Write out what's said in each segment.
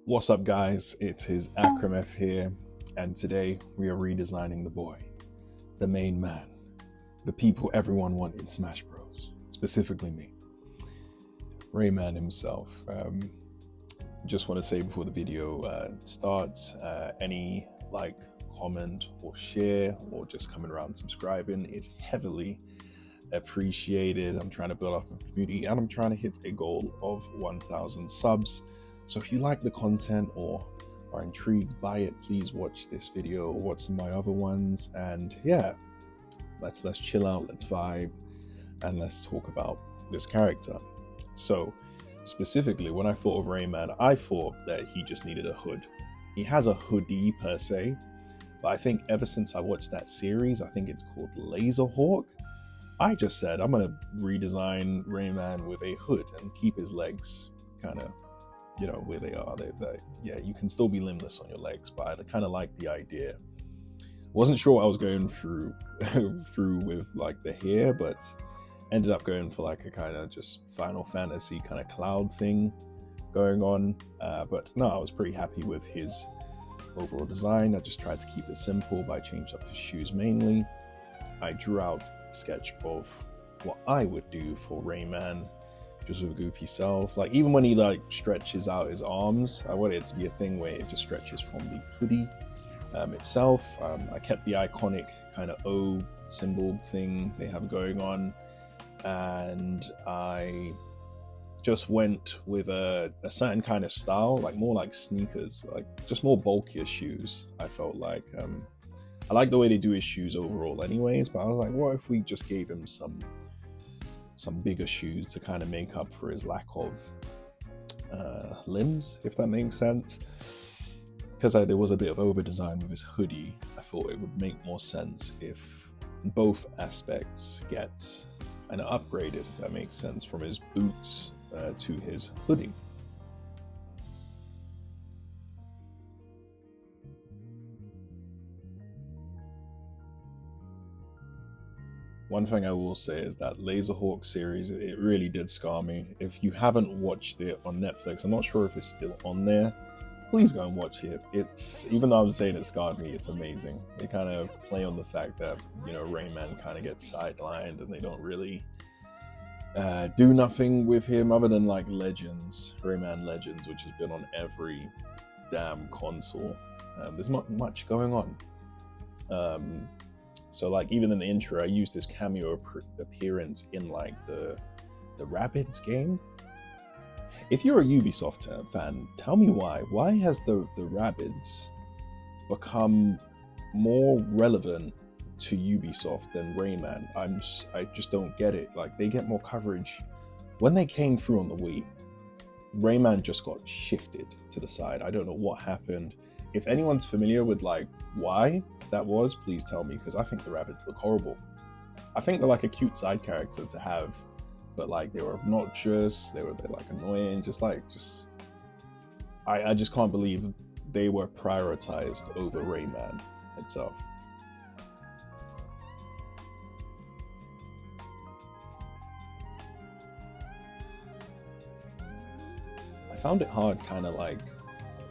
What's up, guys? It is Akramef here, and today we are redesigning the boy, the main man, the people everyone want in Smash Bros, specifically me, Rayman himself. Just want to say before the video starts, any like, comment, or share, or just coming around subscribing is heavily appreciated. I'm trying to build up a community, and I'm trying to hit a goal of 1,000 subs. So if you like the content or are intrigued by it, please watch this video or watch some of my other ones. And yeah, let's chill out, let's vibe, and let's talk about this character. So specifically, when I thought of Rayman, I thought that he just needed a hood. He has a hoodie per se, but I think ever since I watched that series, I think it's called Laserhawk, I just said I'm gonna redesign Rayman with a hood and keep his legs kind of, you know, where they are. Yeah, you can still be limbless on your legs, but I kind of like the idea. Wasn't sure what I was going through with like the hair, but ended up going for like a kind of just Final Fantasy kind of cloud thing going on. But no, I was pretty happy with his overall design. I just tried to keep it simple, but I changed up his shoes mainly. I drew out a sketch of what I would do for Rayman, just with goopy self. Like, even when he like stretches out his arms, I wanted it to be a thing where it just stretches from the hoodie itself. I kept the iconic kind of O symbol thing they have going on, and I just went with a certain kind of style, like more like sneakers, like just more bulkier shoes. I felt like I like the way they do his shoes overall anyways, but I was like, what if we just gave him some bigger shoes to kind of make up for his lack of limbs, if that makes sense. Because there was a bit of over design with his hoodie, I thought it would make more sense if both aspects get kind of upgraded, if that makes sense, from his boots to his hoodie. One thing I will say is that Laserhawk series, it really did scar me. If you haven't watched it on Netflix, I'm not sure if it's still on there, please go and watch it. It's, even though I'm saying it scarred me, it's amazing. They kind of play on the fact that, you know, Rayman kind of gets sidelined and they don't really do nothing with him other than like Legends, Rayman Legends, which has been on every damn console. There's not much going on. So like, even in the intro, I used this cameo appearance in like the Rabbids game. If you're a Ubisoft fan, tell me why. Why has the Rabbids become more relevant to Ubisoft than Rayman? I just don't get it. Like, they get more coverage. When they came through on the Wii, Rayman just got shifted to the side. I don't know what happened. If anyone's familiar with like why that was, please tell me, because I think the Rabbids look horrible. I think they're like a cute side character to have, but like they were obnoxious, they're like annoying, I just can't believe they were prioritized over Rayman itself. I found it hard, kind of like,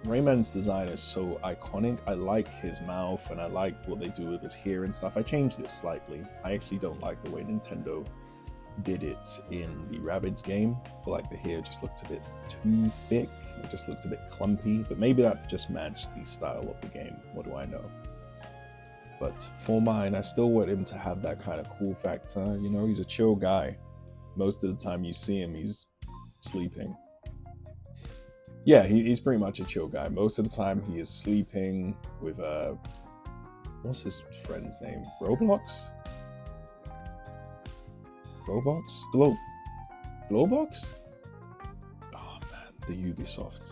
Rayman's design is so iconic. I like his mouth and I like what they do with his hair and stuff. I changed it slightly. I actually don't like the way Nintendo did it in the Rabbids game. I feel like the hair just looked a bit too thick. It just looked a bit clumpy, but maybe that just matched the style of the game. What do I know? But for mine, I still want him to have that kind of cool factor. You know, he's a chill guy. Most of the time you see him, he's sleeping. Yeah, he's pretty much a chill guy. Most of the time he is sleeping with, what's his friend's name? Roblox? Glowbox? Oh man, the Ubisoft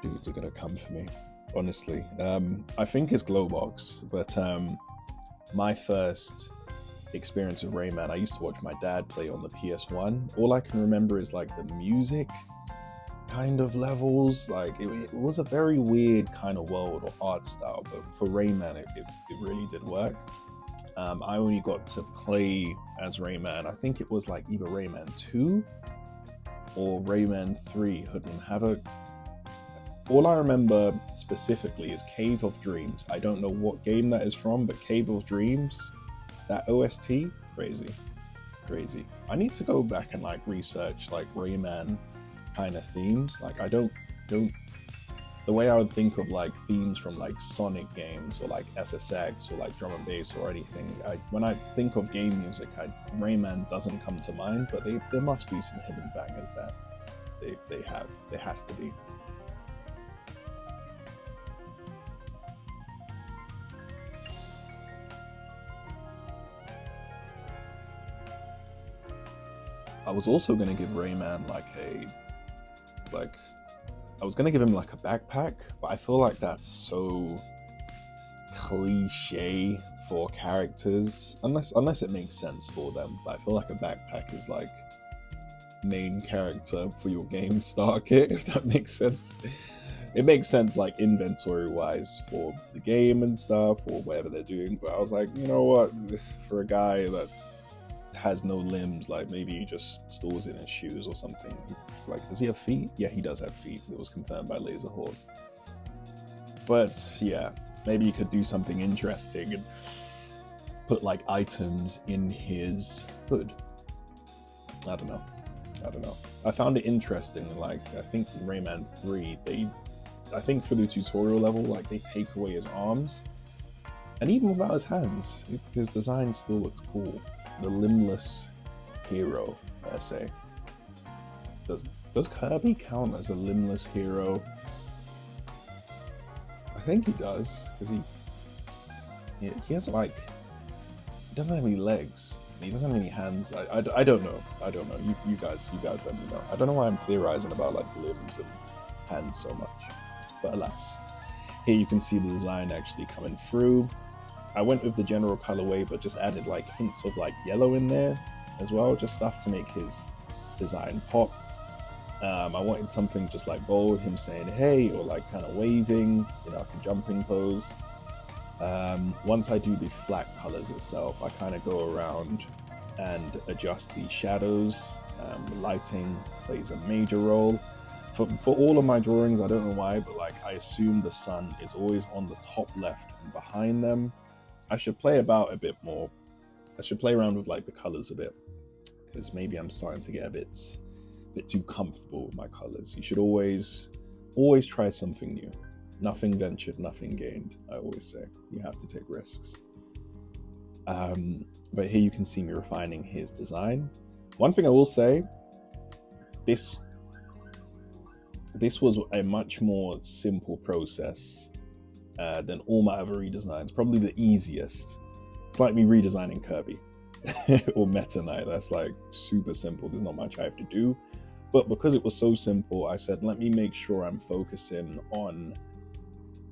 dudes are gonna come for me, honestly. I think it's Glowbox, but my first experience with Rayman, I used to watch my dad play on the PS1. All I can remember is like the music kind of levels. Like it was a very weird kind of world or art style, but for Rayman it really did work. I only got to play as Rayman. I think it was like either Rayman 2 or Rayman 3 Hoodlum Havoc. All I remember specifically is Cave of Dreams. I don't know what game that is from, but Cave of Dreams, that OST, crazy. I need to go back and like research like Rayman kind of themes. Like I don't the way I would think of like themes from like Sonic games or like SSX or like drum and bass or anything, when I think of game music, Rayman doesn't come to mind, but there must be some hidden bangers that they have. There has to be. I was also gonna give Rayman I was gonna give him like a backpack, but I feel like that's so cliche for characters, unless it makes sense for them. But I feel like a backpack is like main character for your game star kit, if that makes sense. It makes sense like inventory wise for the game and stuff or whatever they're doing, but I was like, you know what, for a guy that has no limbs, like maybe he just stores in his shoes or something. Like, does he have feet? Yeah, he does have feet. It was confirmed by Laser Horde. But yeah, maybe you could do something interesting and put like items in his hood. I don't know. I found it interesting. Like, I think in Rayman 3, I think for the tutorial level, like they take away his arms, and even without his hands, his design still looks cool. The limbless hero, per se. Does Kirby count as a limbless hero? I think he does, because he has like, he doesn't have any legs. He doesn't have any hands. I don't know. You guys let me know. I don't know why I'm theorizing about like limbs and hands so much. But alas, here you can see the design actually coming through. I went with the general colorway, but just added like hints of like yellow in there as well, just stuff to make his design pop. I wanted something just like bold, him saying hey, or like kind of waving, you know, like a jumping pose. Once I do the flat colors itself, I kind of go around and adjust the shadows. Lighting plays a major role. For all of my drawings, I don't know why, but like I assume the sun is always on the top left and behind them. I should play about a bit more. I should play around with like the colors a bit, because maybe I'm starting to get a bit too comfortable with my colors. You should always try something new. Nothing ventured, nothing gained. I always say you have to take risks. But here you can see me refining his design. One thing I will say, this was a much more simple process than all my other redesigns. Probably the easiest. It's like me redesigning Kirby or Meta Knight. That's like super simple. There's not much I have to do. But because it was so simple, I said, let me make sure I'm focusing on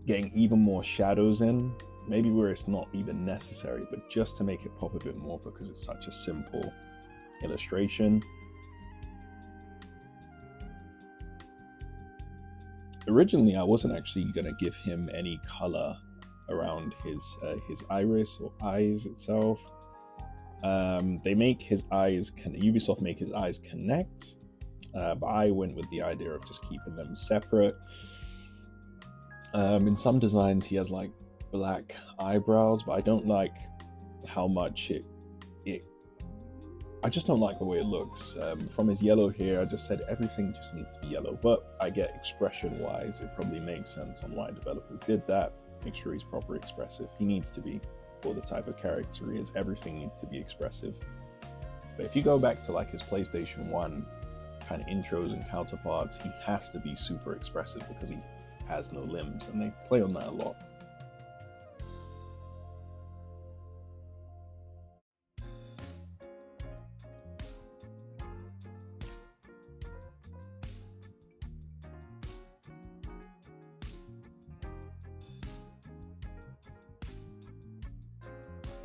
getting even more shadows in. Maybe where it's not even necessary, but just to make it pop a bit more because it's such a simple illustration. Originally, I wasn't actually going to give him any color around his iris or eyes itself. They make his eyes, Ubisoft make his eyes connect, but I went with the idea of just keeping them separate. In some designs, he has like black eyebrows, but I don't like how much I just don't like the way it looks. From his yellow hair, I just said everything just needs to be yellow, but I get expression-wise, it probably makes sense on why developers did that. Make sure he's proper expressive. He needs to be, for the type of character he is. Everything needs to be expressive. But if you go back to like his PlayStation 1 kind of intros and counterparts, he has to be super expressive because he has no limbs, and they play on that a lot.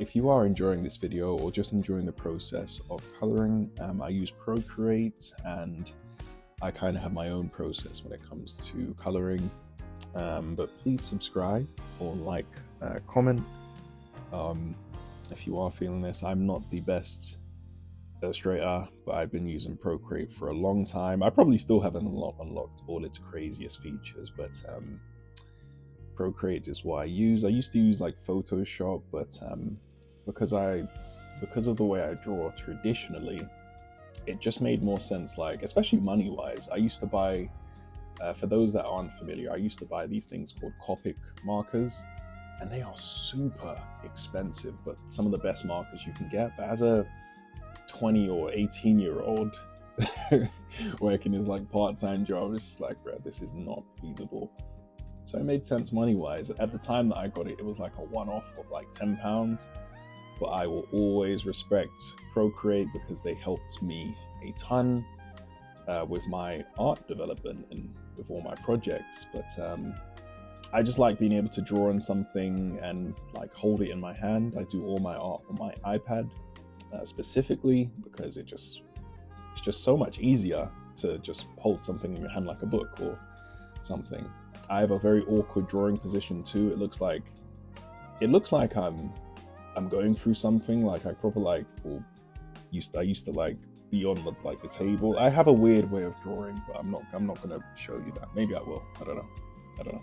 If you are enjoying this video or just enjoying the process of coloring, I use Procreate, and I kind of have my own process when it comes to coloring. But please subscribe or like, comment. If you are feeling this, I'm not the best illustrator, but I've been using Procreate for a long time. I probably still haven't unlocked all its craziest features, but Procreate is what I use. I used to use like Photoshop, but because of the way I draw traditionally, it just made more sense, like, especially money-wise. I used to buy, for those that aren't familiar, I used to buy these things called Copic markers, and they are super expensive, but some of the best markers you can get. But as a 20 or 18-year-old working his like part-time job, it's like, bro, this is not feasible. So it made sense money-wise. At the time that I got it, it was like a one-off of like £10. But I will always respect Procreate because they helped me a ton with my art development and with all my projects. But I just like being able to draw on something and like hold it in my hand. I do all my art on my iPad specifically because it's just so much easier to just hold something in your hand like a book or something. I have a very awkward drawing position too. It looks like I'm going through something. Like I probably like I used to like be on the table. I have a weird way of drawing, but I'm not gonna show you that. Maybe I will. I don't know.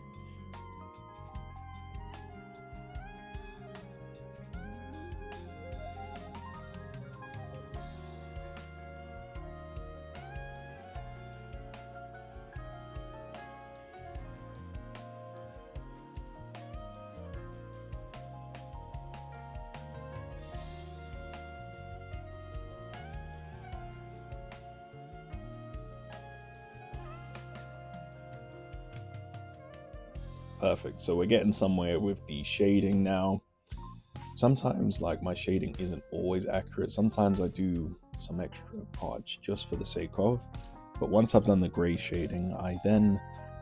Perfect. So we're getting somewhere with the shading now. Sometimes like my shading isn't always accurate. Sometimes I do some extra parts just for the sake of, but once I've done the gray shading, I then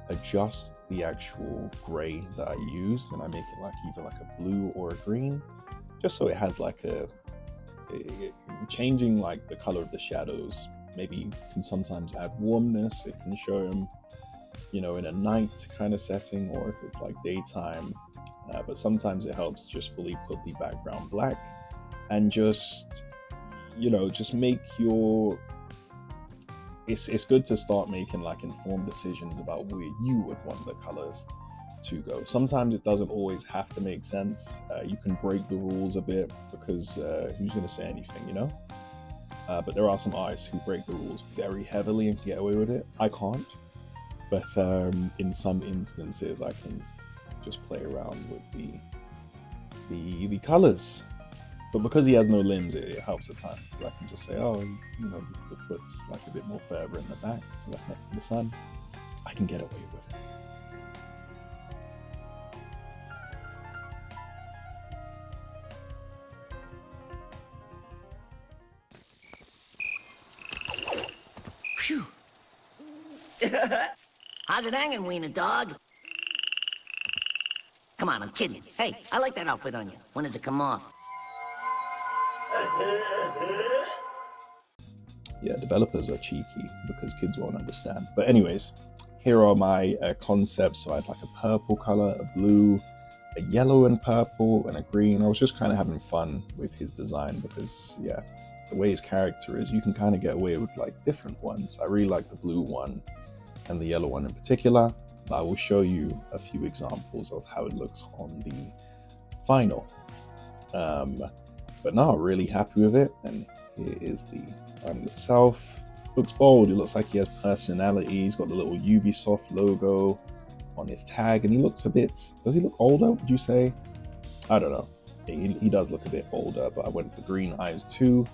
adjust the actual gray that I use, and I make it like either like a blue or a green, just so it has like changing like the color of the shadows. Maybe can sometimes add warmness. It can show them, you know, in a night kind of setting, or if it's like daytime. But sometimes it helps just fully put the background black and just, you know, just make your, it's good to start making like informed decisions about where you would want the colors to go. Sometimes it doesn't always have to make sense. You can break the rules a bit because who's going to say anything, you know? But there are some artists who break the rules very heavily and get away with it. I can't. But in some instances, I can just play around with the colors. But because he has no limbs, it helps a ton. So I can just say, oh, you know, the foot's like a bit more further in the back, so that's next to the sun. I can get away with it. Phew. How's it hanging, wiener dog? Come on, I'm kidding. Hey, I like that outfit on you. When does it come off? Yeah, developers are cheeky because kids won't understand. But anyways, here are my concepts. So I had like a purple color, a blue, a yellow and purple, and a green. I was just kind of having fun with his design because, yeah, the way his character is, you can kind of get away with like different ones. I really like the blue one and the yellow one in particular. I will show you a few examples of how it looks on the final. But no, really happy with it. And here is the final itself. Looks bold. It looks like he has personality. He's got the little Ubisoft logo on his tag, and he looks a bit, does he look older, would you say? I don't know. He does look a bit older, but I went for green eyes too.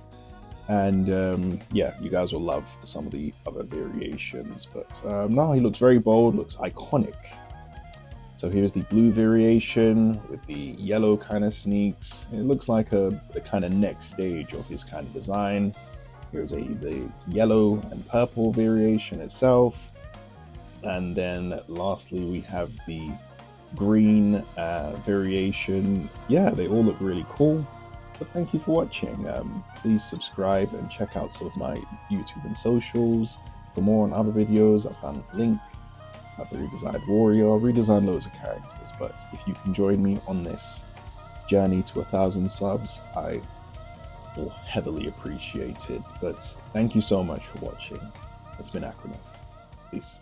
And yeah, you guys will love some of the other variations, but no, he looks very bold, looks iconic. So here's the blue variation with the yellow kind of sneaks. It looks like the kind of next stage of his kind of design. Here's the yellow and purple variation itself. And then lastly, we have the green variation. Yeah, they all look really cool. But thank you for watching. Please subscribe and check out some of my YouTube and socials. For more on other videos, I've done Link, I've redesigned Warrior, I've redesigned loads of characters, but if you can join me on this journey to 1,000 subs, I will heavily appreciate it. But thank you so much for watching. It's been Acronym. Peace.